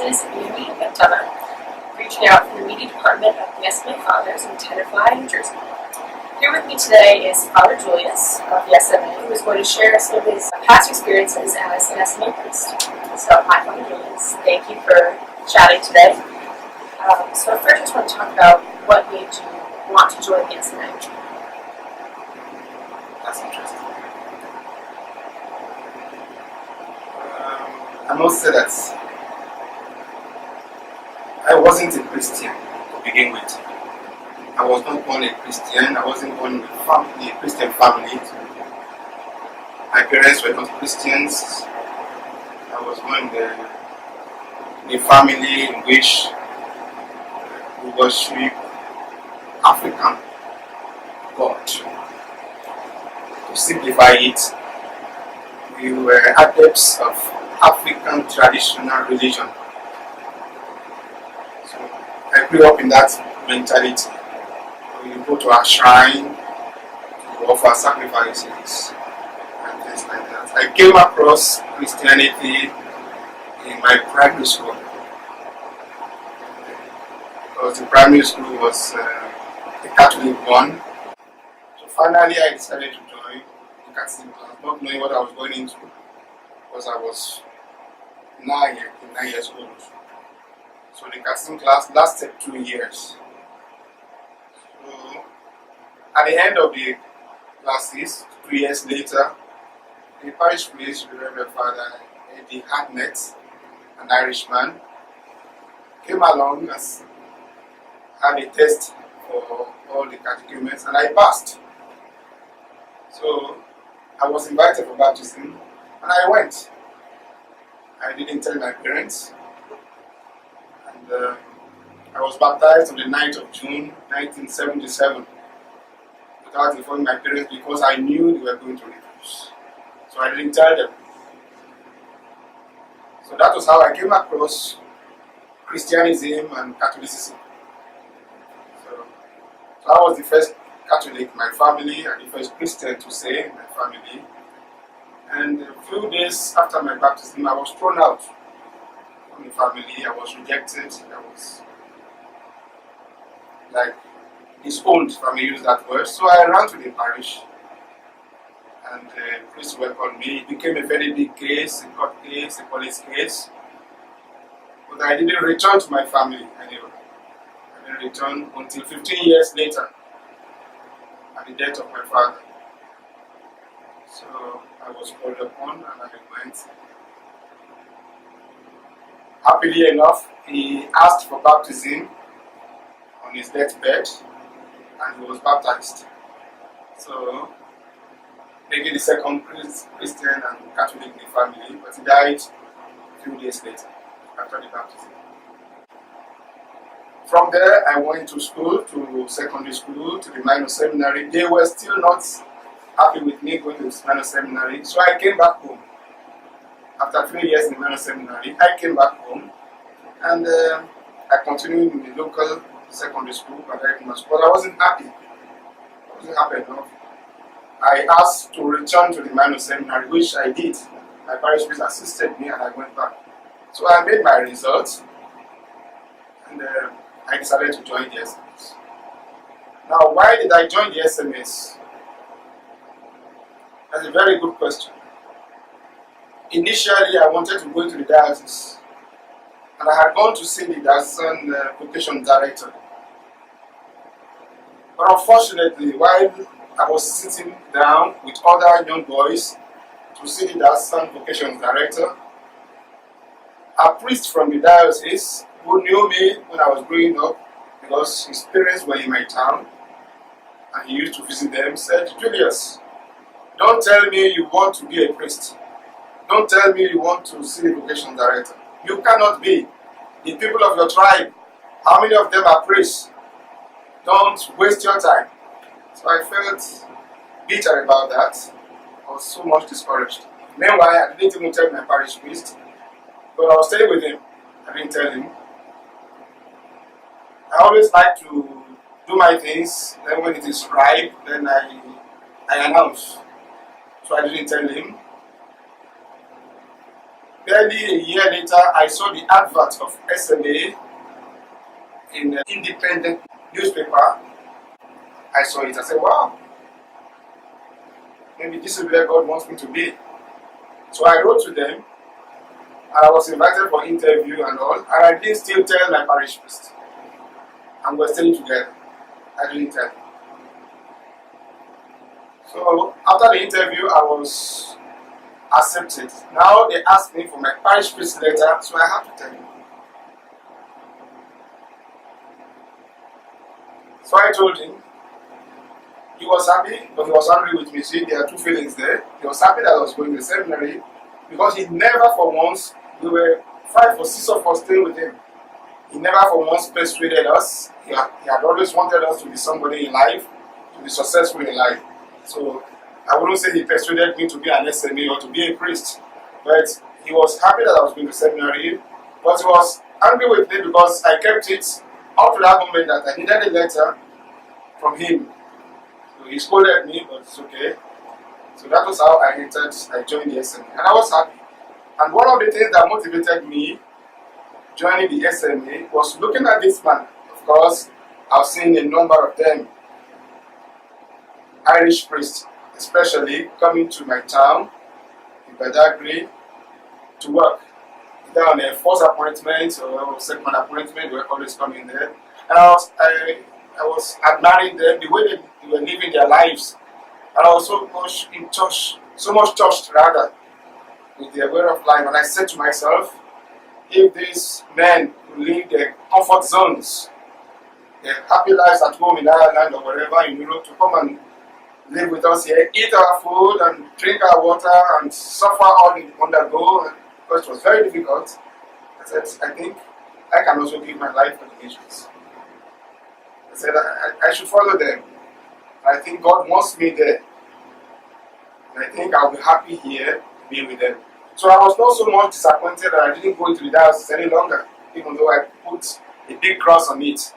Julius Temuyi, reaching out from the media department of the SMA Fathers in Tenafly, New Jersey. Here with me today is Father Julius of the SMA, who is going to share some of his past experiences as an SMA priest. So, hi, Father Julius. Thank you for chatting today. So, first, I just want to talk about what made you want to join the SMA. That's interesting. I must say that I wasn't a Christian to begin with. I was not born a Christian. I wasn't born in a Christian family. My parents were not Christians. I was born in a family in which we worship African God. To simplify it, we were adepts of African traditional religion. So I grew up in that mentality. We go to our shrine to offer sacrifices and things like that. I came across Christianity in my primary school because the primary school was a Catholic one. So finally I decided to join the Catholic class, not knowing what I was going into because I was 9 years old. So the Catholic class lasted 2 years. So at the end of the classes, 2 years later, the parish priest, the Reverend Father Eddie Hartnett, an Irishman, came along and had a test for all the catechumens, and I passed. So I was invited for baptism, and I went. I didn't tell my parents, and I was baptized on the 9th of June 1977 without informing my parents because I knew they were going to refuse. So I didn't tell them. So that was how I came across Christianism and Catholicism. So I was the first Catholic in my family and the first Christian to say in my family. And a few days after my baptism, I was thrown out from the family. I was rejected. I was disowned, if I may use that word. So I ran to the parish, and the priest welcomed me. It became a very big case, a court case, a police case. But I didn't return to my family anyway. I didn't return until 15 years later, at the death of my father. So I was called upon and I went. Happily enough, he asked for baptism on his deathbed and he was baptized. So, maybe the second Christian and Catholic in the family, but he died a few days later after the baptism. From there, I went to school, to secondary school, to the minor seminary. They were still not happy with me going to the minor seminary, so I came back home. After 3 years in the minor seminary, I came back home and I continued in the local secondary school, but I wasn't happy. I wasn't happy enough. I asked to return to the minor seminary, which I did. My parish priest assisted me and I went back. So I made my results and I decided to join the SMS. Now, why did I join the SMS? That's a very good question. Initially, I wanted to go into the diocese, and I had gone to see the diocesan vocation director. But unfortunately, while I was sitting down with other young boys to see the diocesan vocation director, a priest from the diocese who knew me when I was growing up because his parents were in my town and he used to visit them, said, "Julius, don't tell me you want to be a priest. Don't tell me you want to see the vocation director. You cannot be. The people of your tribe, how many of them are priests? Don't waste your time." So I felt bitter about that. I was so much discouraged. Meanwhile, I didn't even tell my parish priest, but I was staying with him. I didn't tell him. I always like to do my things, then when it is ripe, then I announce. So I didn't tell him. Then barely a year later, I saw the advert of SMA in an independent newspaper. I saw it. I said, wow, maybe this is where God wants me to be. So I wrote to them, and I was invited for interview and all, and I didn't still tell my parish priest. And we're staying together. I didn't tell him. So after the interview, I was accepted. Now they asked me for my parish priest letter, so I have to tell him. So I told him. He was happy, but he was angry with me. See, there are two feelings there. He was happy that I was going to the seminary because he never for once, we were 5 or 6 of us staying with him. He never for once persuaded us. He had always wanted us to be somebody in life, to be successful in life. So I wouldn't say he persuaded me to be an SMA or to be a priest. But he was happy that I was going to seminary. But he was angry with me because I kept it up to that moment that I needed a letter from him. So he scolded me, but it's okay. So that was how I joined the SMA. And I was happy. And one of the things that motivated me joining the SMA was looking at this man. Of course, I've seen a number of them, Irish priests especially, coming to my town, in Badagry, to work. Either on a first appointment or second appointment, they were always coming there. And I was admiring them, the way they were living their lives. And I was so much touched rather, with their way of life. And I said to myself, if these men who live their comfort zones, their happy lives at home in Ireland or wherever in Europe, to come and live with us here, eat our food and drink our water and suffer all on the go, because it was very difficult, I said, I think I can also give my life for the nations. I said, I should follow them. I think God wants me there. And I think I'll be happy here being with them. So I was not so much disappointed that I didn't go into the diocese any longer, even though I put a big cross on it.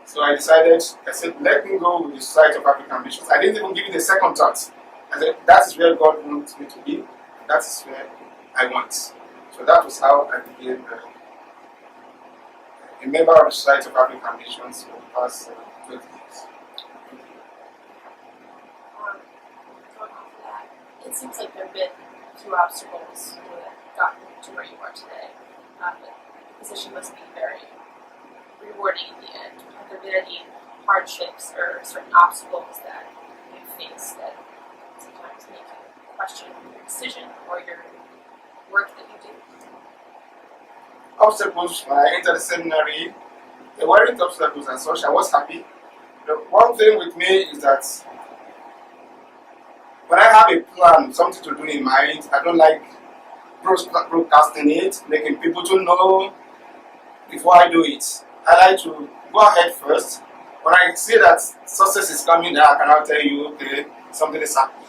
So I decided, I said, let me go with the Society of African Bishops. I didn't even give it a second thought. I said, that is where God wants me to be. That is where I want. So that was how I became a member of the Society of African Bishops for the past 20 years. Going off of that, it seems like there have been a few obstacles that got you to where you are today. But the position must be very rewarding in the end. Have there been any hardships or certain obstacles that you face that sometimes make you question your decision or your work that you do? Obstacles, when I entered the seminary, there weren't obstacles and such. I was happy. The one thing with me is that when I have a plan, something to do in mind, I don't like broadcasting it, making people to know before I do it. I like to go ahead first. When I see that success is coming, then I can now tell you, okay, something is happening.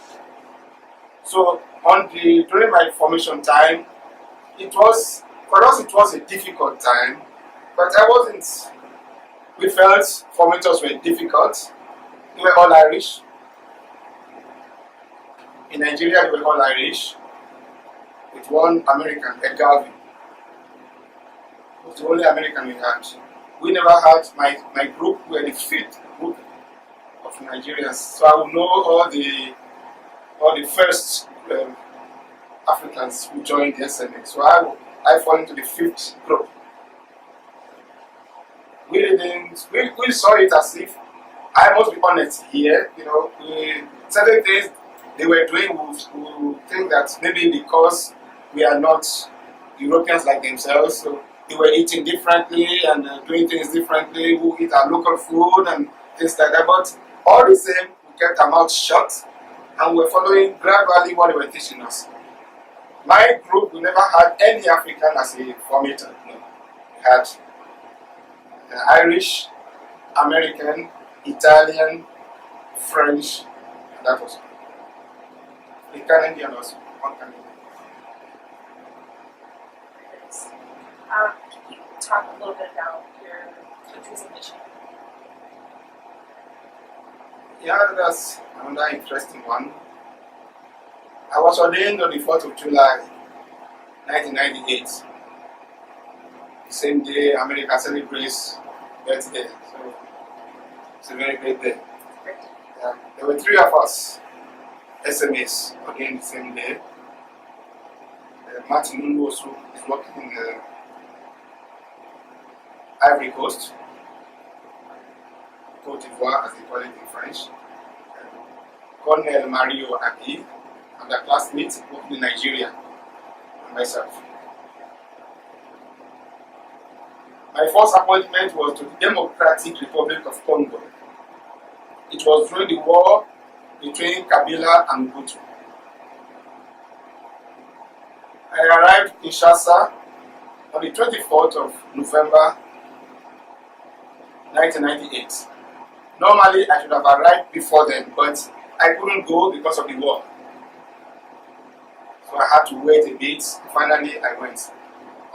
So during my formation time, for us it was a difficult time, but we felt formators were difficult. They were all Irish. In Nigeria, they were all Irish, with one American, Ed Galvin. It was the only American we had. We never had, my group were the 5th group of Nigerians. So I would know all the first Africans who joined the SMA. So I fall into the 5th group. We saw it as if, I must be honest here, certain things they were doing, we think that maybe because we are not Europeans like themselves, so they were eating differently and doing things differently. We eat our local food and things like that. But all the same, we kept our mouths shut and we were following gradually what they were teaching us. My group, we never had any African as a formator. No. We had Irish, American, Italian, French, and that was a Canadian also, one Canadian. Can you talk a little bit about your countries of mission? Yeah, that's another interesting one. I was ordained on the 4th of July 1998. The same day America celebrates birthday. So it's a very great day. Yeah. There were 3 of us, SMAs, again the same day. Martin Lungu also is working in the Ivory Coast, Cote d'Ivoire as they call it in French. Colonel Mario Abi and a classmate working in Nigeria, and myself. My first appointment was to the Democratic Republic of Congo. It was during the war between Kabila and Hutu. I arrived in Kinshasa on the 24th of November 1998. Normally, I should have arrived before then, but I couldn't go because of the war. So I had to wait a bit. Finally, I went.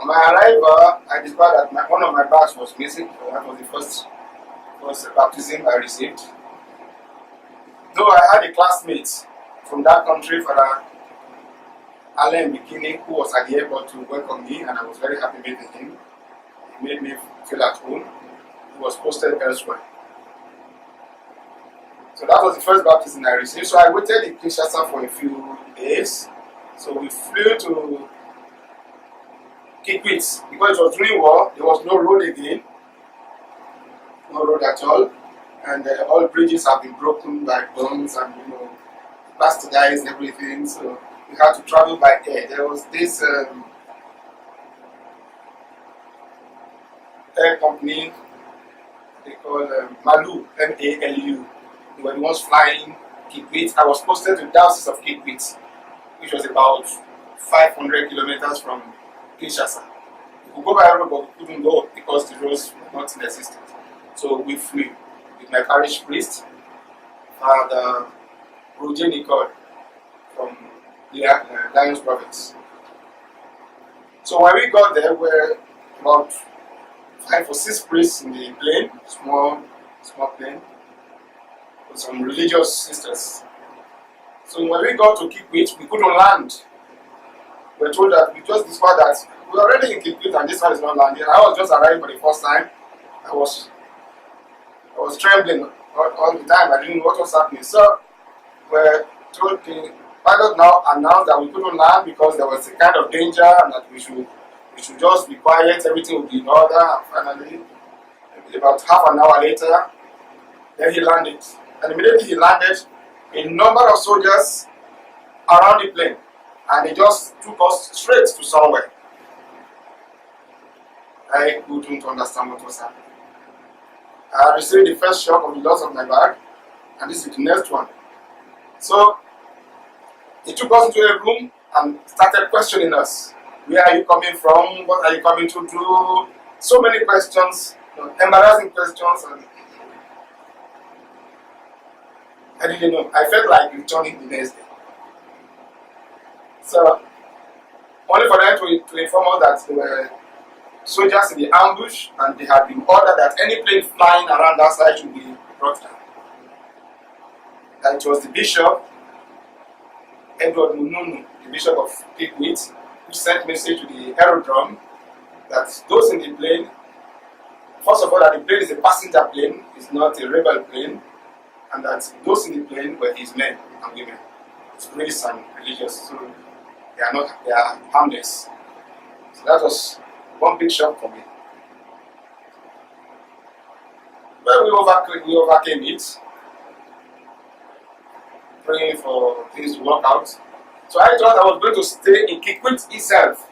On my arrival, I discovered that one of my bags was missing. So that was the first baptism I received. Though I had a classmate from that country, Father Alain Bikini, who was at the airport to welcome me, and I was very happy meeting him. He made me feel at home. He was posted elsewhere. So that was the first baptism I received. So I waited in Kinshasa for a few days. So we flew to Kikwit. Because it was during war, there was no road again. No road at all. And all bridges have been broken by bombs and, bastardized everything. So we had to travel by air. There was this air company they call Malu, M-A-L-U. They were the ones flying Kikwit. I was posted to the diocese of Kikwit, which was about 500 kilometers from Kinshasa. We could go by road, but we couldn't go because the roads were not in existence. So we flew with my parish priest, Father Roger Nicole from the Lions province. So when we got there, we were about 5 or 6 priests in the plane, small plane, with some religious sisters. So when we got to Kikwit, we couldn't land. We were told that we just discovered that we were already in Kikwit and this one is not landing. I was just arriving for the first time. I was trembling all the time. I didn't know what was happening. So we were told the pilot now announced that we couldn't land because there was a kind of danger and that we should just be quiet, everything would be in order. And finally, about half an hour later, then he landed. And immediately he landed, a number of soldiers around the plane, and he just took us straight to somewhere. I couldn't understand what was happening. I received the first shock of the loss of my bag, and this is the next one. So he took us into a room and started questioning us. Where are you coming from? What are you coming to do? So many questions, embarrassing questions. And I didn't know. I felt like returning the next day. So, only for them to inform us that there were soldiers in the ambush and they had been ordered that any plane flying around that side should be brought down. And it was the bishop, Edward Mununu, the bishop of Kikwit, who sent message to the aerodrome that those in the plane, first of all, that the plane is a passenger plane, it's not a rebel plane, and that those in the plane were his men and women, his race and religious, so they are harmless. So that was one big shock for me. But we overcame it, praying for things to work out. So I thought I was going to stay in Kikwit itself.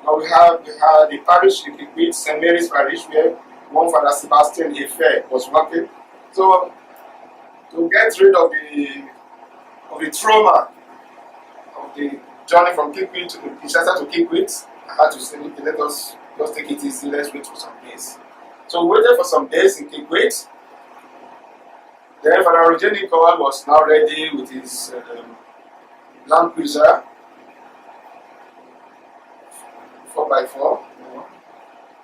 Now we had the parish in Kikwit, St. Mary's Parish, where one Father Sebastian Efe was working. So to get rid of the trauma of the journey from Kikwit to Kinshasa to Kikwit, I had to say, let us just take it easy, let's wait for some days. So we waited for some days in Kikwit. Then Father Roger Nicole was now ready with his Land Cruiser 4x4,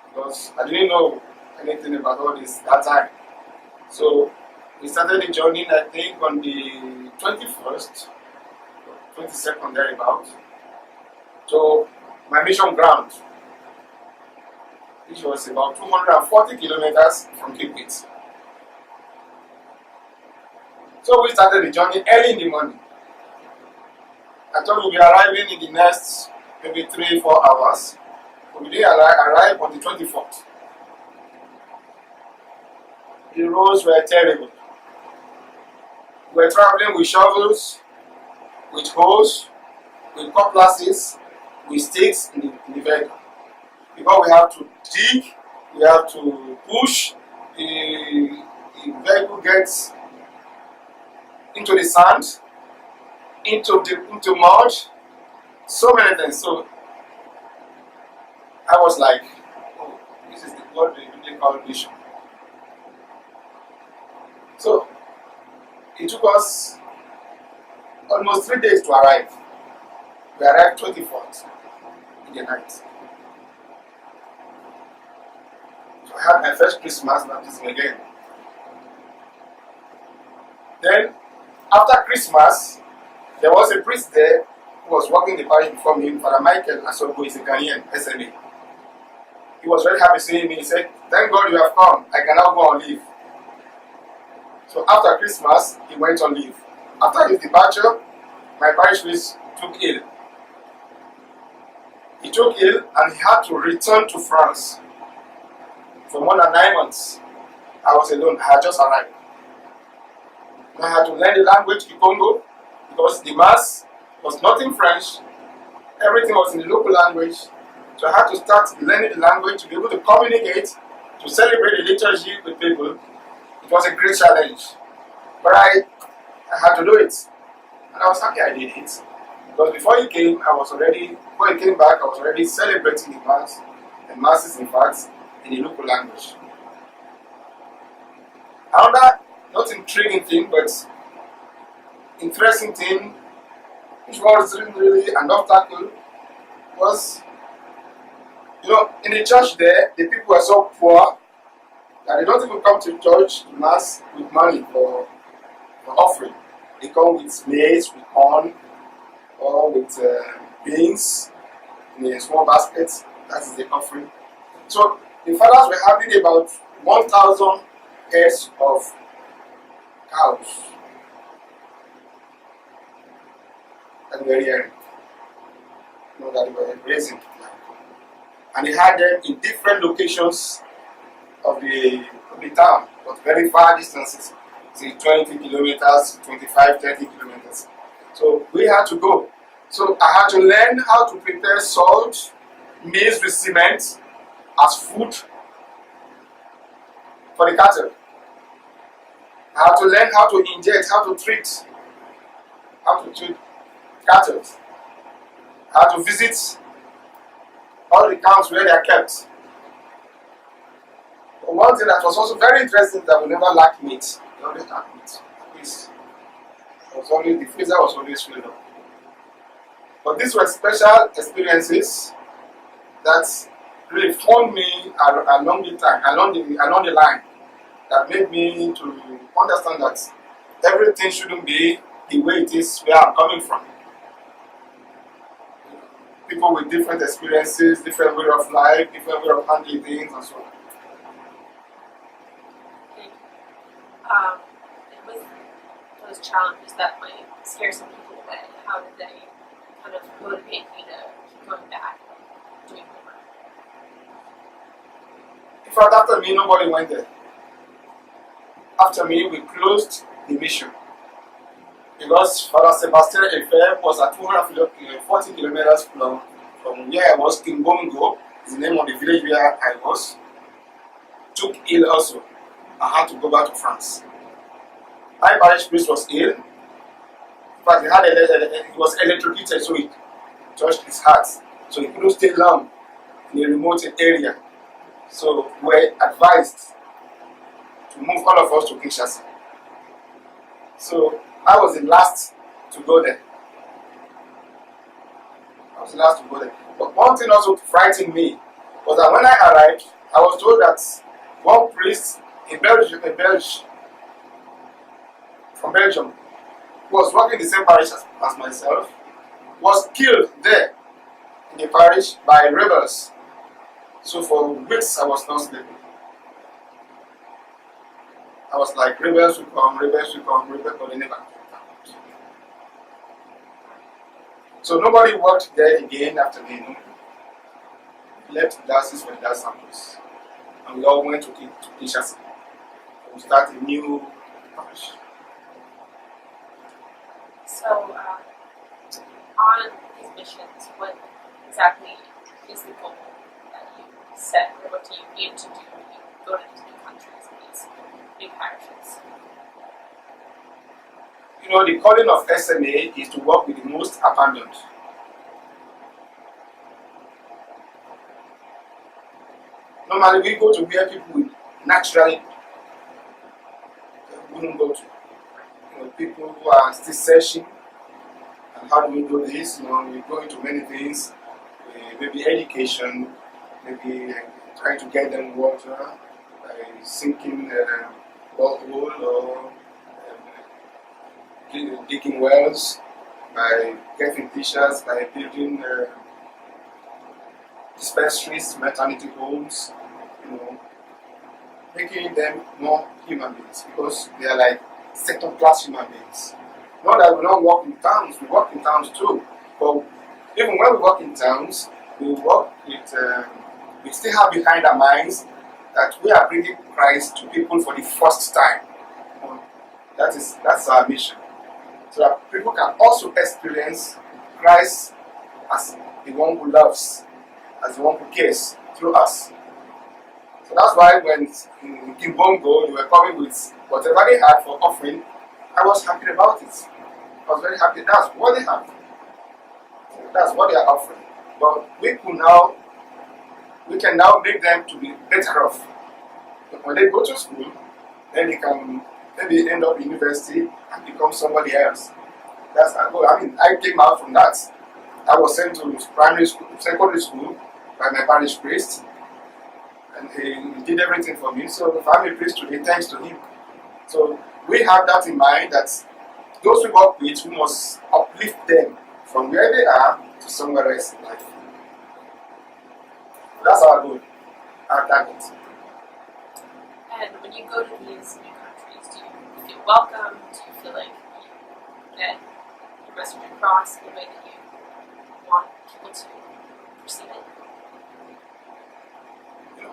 because I didn't know anything about all this that time. So we started the journey, I think, on the 21st, 22nd thereabout. to my mission ground, which was about 240 kilometers from Kipit. So we started the journey early in the morning. I thought we'll be arriving in the next maybe 3-4 hours. But we didn't arrive on the 24th. The roads were terrible. We were traveling with shovels, with hoes, with cutlasses, with sticks in the vehicle. Because we have to dig, we have to push, the vehicle gets into the sand, into mud, so many things. So I was like, oh, this is what they call mission. So it took us almost 3 days to arrive. We arrived 24th in the night. So I had my first Christmas baptism again. Then, after Christmas, there was a priest there who was working the parish before me, Father Michael Asobo is a Ghanaian, SMA. He was very happy seeing me. He said, "Thank God you have come. I can now go on leave." So after Christmas, he went on leave. After his departure, my parish priest took ill. He took ill and he had to return to France for more than 9 months. I was alone. I had just arrived. I had to learn the language, Congo, because the mass was not in French. Everything was in the local language. So I had to start learning the language to be able to communicate, to celebrate the liturgy with people. It was a great challenge. But I had to do it. And I was happy I did it. Because before he came back, I was already celebrating the masses in fact, in the local language. Another not intriguing thing, but interesting thing, which was really an obstacle, was, in the church there, the people were so poor that they don't even come to church, to mass, with money for offering. They come with maize, with corn, or with beans in a small basket. That is the offering. So the fathers were having about 1,000 heads of cows that were rearing, that they were raising. And they had them in different locations of the town, but very far distances, say 20 kilometers, 25, 30 kilometers. So we had to go. So I had to learn how to prepare salt, maize with cement as food for the cattle. I had to learn how to inject, how to treat cattle. I had to visit all the camps where they are kept. But one thing that was also very interesting that we never lacked meat. We always lacked meat. The freezer was always filled up. But these were special experiences that really formed me along the line, that made me to understand that everything shouldn't be the way it is where I'm coming from. People with different experiences, different way of life, different way of handling things, and so on. With those challenges that might scare some people away, how did they kind of motivate you to keep going back and doing the work? In fact, after me, nobody went there. After me, we closed the mission. Because Father Sebastian Efe was at 240 kilometers from where I was, Kimbongo, is the name of the village where I was, took ill also. I had to go back to France. My parish priest was ill. In fact, he was electrocuted, so it touched his heart. So he couldn't stay long in a remote area. So we were advised to move all of us to Kinshasa. So I was the last to go there. But one thing also frightened me was that when I arrived, I was told that one priest from Belgium, who was working in the same parish as myself, was killed there in the parish by rebels. So for weeks I was not sleeping. I was like, rebels will come, rebels will come, rebels will never come. So nobody worked there again after the left diocese for the diocese campus. And we all went to Kinshasa. We started a new parish. So, on these missions, what exactly is the goal that you set, or what do you aim to do when you go to these new countries and these new parishes? The calling of SMA is to work with the most abandoned. Normally, we go to where people would naturally wouldn't go to. People who are still searching. And how do we do this? We go into many things, maybe education, maybe trying to get them water by sinking a borehole or digging wells, by getting teachers, by building dispensaries, maternity homes, making them more human beings, because they are like second-class human beings. Not that we don't work in towns, we work in towns too. But even when we work in towns, we work with, we still have behind our minds that we are bringing Christ to people for the first time. That's our mission. So that people can also experience Christ as the one who loves, as the one who cares through us. So that's why when in Bongo they were coming with whatever they had for offering, I was happy about it. I was very happy. That's what they have. That's what they are offering. But we can now make them to be better off. When they go to school, then they can maybe end up in university and become somebody else. That's our goal. I came out from that. I was sent to primary school, secondary school by my parish priest, and he did everything for me. So if I'm a priest today, thanks to him. So we have that in mind, that those we work with, we must uplift them from where they are to somewhere else in life. That's our goal, our target. And when you go to these new countries, do you feel welcome? Do you feel like you get your message across in the way that you want people to perceive it?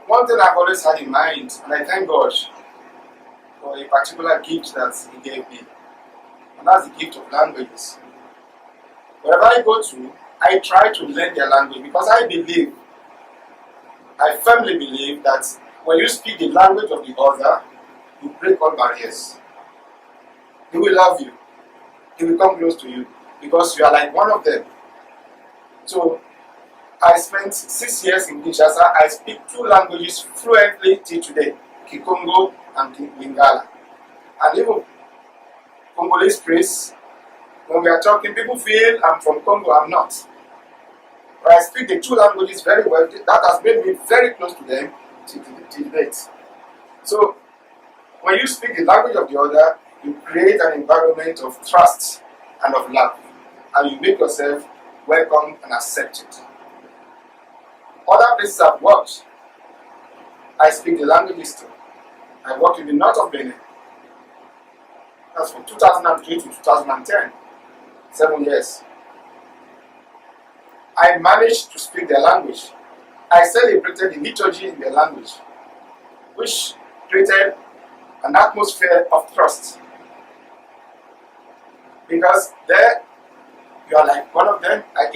One thing I've always had in mind, and I thank God for a particular gift that He gave me, and that's the gift of languages. Wherever I go to, I try to learn their language, because I firmly believe that when you speak the language of the other, you break all barriers. He will love you. He will come close to you, because you are like one of them. So I spent 6 years in Kinshasa. I speak 2 languages fluently till today, Kikongo and Lingala. And even Congolese priests, when we are talking, people feel I'm from Congo. I'm not. But I speak the 2 languages very well. That has made me very close to them till date. So when you speak the language of the other, you create an environment of trust and of love, and you make yourself welcome and accepted. Other places I've worked, I speak the languages too. I worked in the north of Benin. That's from 2003 to 2010, 7 years. I managed to speak their language. I celebrated the liturgy in their language, which created an atmosphere of trust. Because there, you are like one of them. I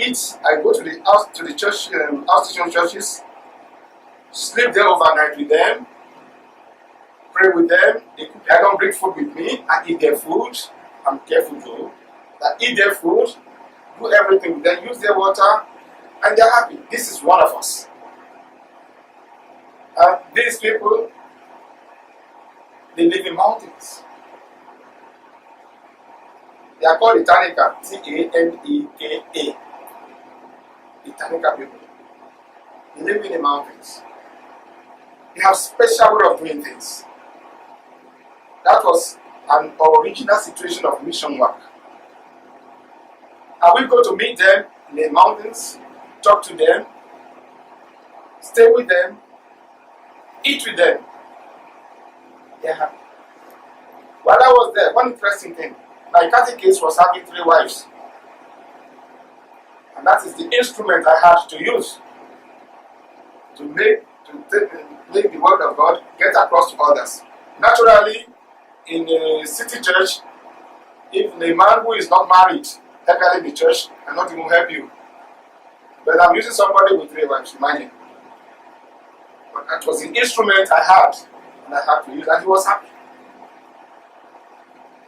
go to the house, to the church, house churches, sleep there overnight with them, pray with them. I don't bring food with me. I eat their food. I'm careful though. I eat their food, do everything with them, use their water, and they're happy. This is one of us. These people, they live in mountains. They are called Itanica, Taneka. Itanica people. They live in the mountains. They have special way of doing things. That was an original situation of mission work. And we go to meet them in the mountains. talk to them, stay with them, eat with them. They're happy. While I was there, one interesting thing, my catechist was having 3 wives. And that is the instrument I had to use to make the word of God get across to others. Naturally, in a city church, if a man who is not married help in the church cannot even help you. But I'm using somebody with 3 wives, imagine. But that was the instrument I had, and I had to use, and he was happy.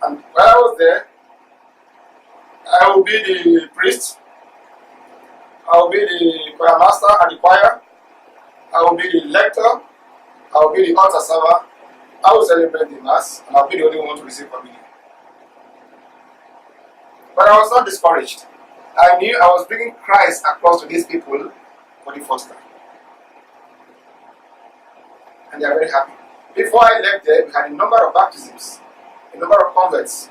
And while I was there, I will be the priest, I will be the choir master at the choir, I will be the lector, I will be the altar server, I will celebrate the mass, and I'll be the only one to receive communion. But I was not discouraged. I knew I was bringing Christ across to these people for the first time. And they are very happy. Before I left there, we had a number of baptisms, a number of converts.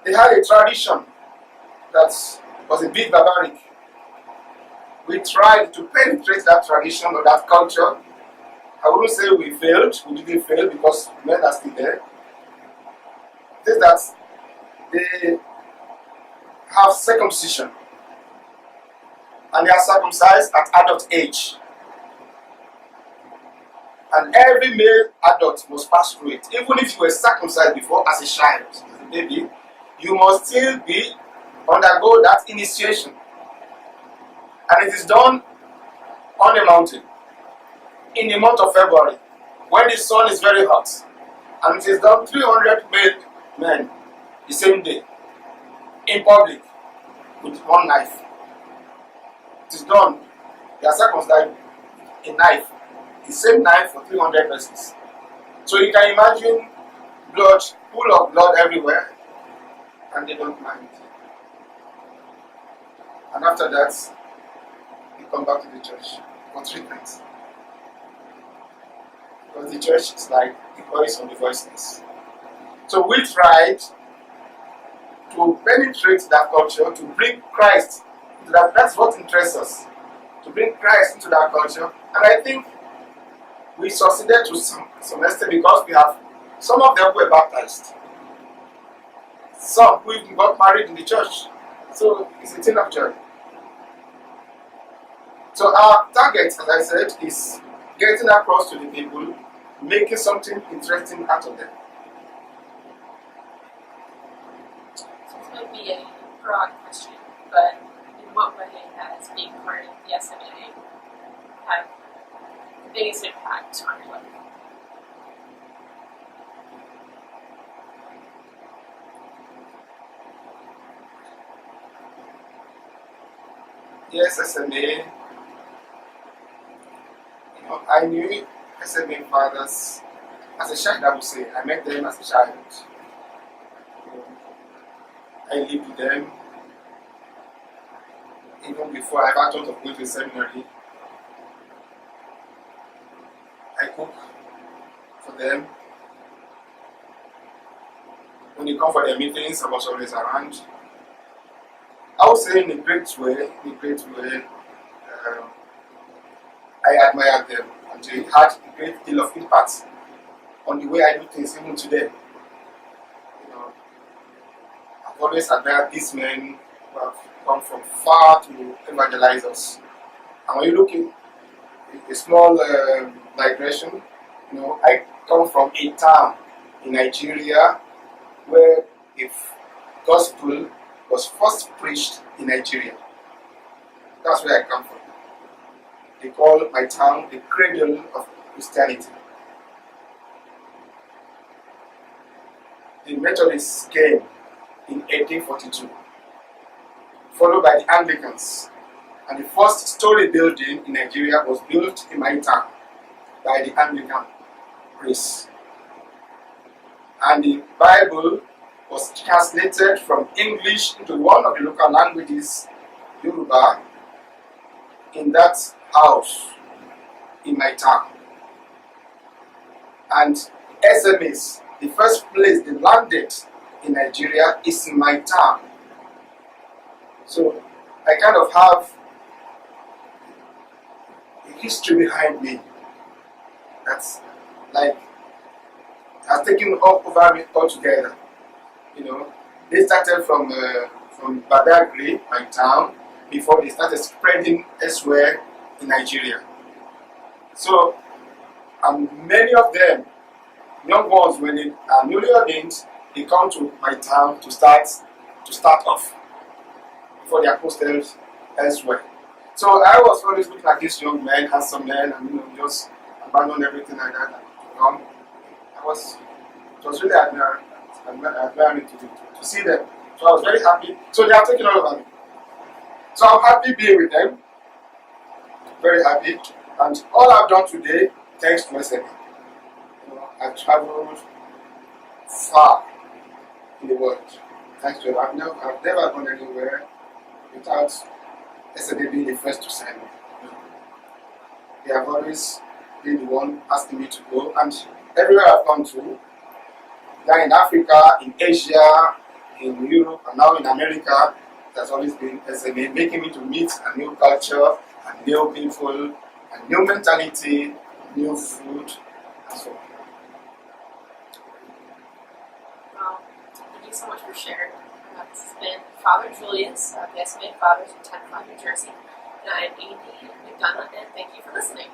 They had a tradition that was a bit barbaric. We tried to penetrate that tradition or that culture. I wouldn't say we failed. We didn't fail because men are still there. It is that they have circumcision. And they are circumcised at adult age. And every male adult must pass through it. Even if you were circumcised before as a child, as a baby, you must still undergo that initiation. And it is done on a mountain in the month of February when the sun is very hot. And it is done 300 male men the same day in public with one knife. It is done. They are circumcised a knife, the same knife for 300 persons. So you can imagine blood, full of blood everywhere, and they don't mind. And after that, they come back to the church for treatment. Because the church is like the voice of the voiceless. So we tried to penetrate that culture, to bring Christ into that. That's what interests us, to bring Christ into that culture. And I think we succeeded to some extent because we have some of them were baptized, some who even got married in the church. So it's a thing of joy. So our target, as I said, is getting across to the people, making something interesting out of them. Would be a broad question, but in what way has being part of the SMA had the biggest impact on your life? Yes, SMA. I knew SMA fathers as a child, I would say. I met them as a child. I lived with them even before I ever thought of going to seminary. I cook for them. When they come for their meetings, I was always around. I would say in a great way, I admired them, and they had a great deal of impact on the way I do things even today. I've always admired these men who have come from far to evangelize us. And when you look in a small digression, I come from a town in Nigeria where the gospel was first preached in Nigeria. That's where I come from. They call my town the cradle of Christianity. The Methodists came in 1842, followed by the Anglicans. And the first story building in Nigeria was built in my town by the Anglican priests. And the Bible was translated from English into one of the local languages, Yoruba, in that house in my town. And SMAs, the first place they landed in Nigeria is in my town. So I kind of have history behind me that's like has taken up over me altogether. You know, they started from Badagry, my town, before they started spreading elsewhere in Nigeria. So, many of them, young ones, when they are newly ordained, they come to my town to start off before they are posted elsewhere. So I was always looking at these young men, handsome men, and just abandon everything like that and to come. It was really admiring to see them. So I was very happy. So they are taking all over me. So I'm happy being with them. Very happy. And all I've done today, thanks to SMA. I've traveled far in the world. Thanks to it. I've never gone anywhere without SMA being the first to sign me. They have always been the one asking me to go, and everywhere I've gone to, there in Africa, in Asia, in Europe, and now in America, it has always been SMA, making me to meet a new culture, and new people, a new mentality, new food, and so on. Well, thank you so much for sharing. This has been Father Julius of the SMA Fathers in Tenafly, New Jersey. And I'm Amy McDonough, and thank you for listening.